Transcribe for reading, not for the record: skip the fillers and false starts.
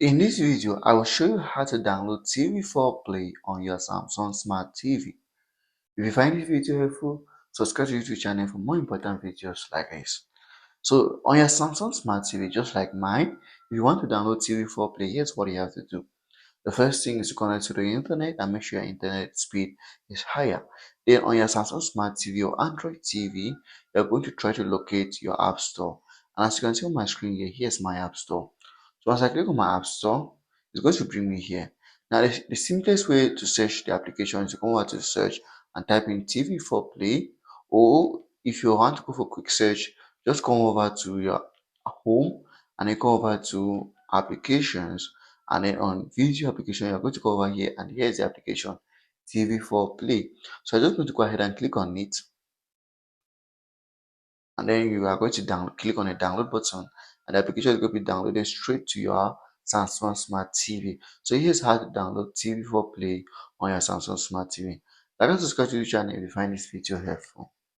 In this video, I will show you how to download TV4 Play on your Samsung Smart TV. If you find this video helpful, subscribe to the YouTube channel for more important videos like this. So on your Samsung Smart TV, just like mine, if you want to download TV4 Play, here's what you have to do. The first thing is to connect to the internet and make sure your internet speed is higher. Then on your Samsung Smart TV or Android TV, you're going to try to locate your App Store. And as you can see on my screen here, here's my App Store. So as I click on my App Store, it's going to bring me here. Now the simplest way to search the application is to come over to search and type in TV4 Play, or if you want to go for quick search, just come over to your home and then come over to applications, and then on video application you're going to go over here, and here's the application TV4 Play. So I'm just going to go ahead and click on it, and then you are going to click on the download button, and the application is going to be downloaded straight to your Samsung Smart TV. So here's how to download TV4 Play on your Samsung Smart TV. Like and subscribe to the channel if you find this video helpful.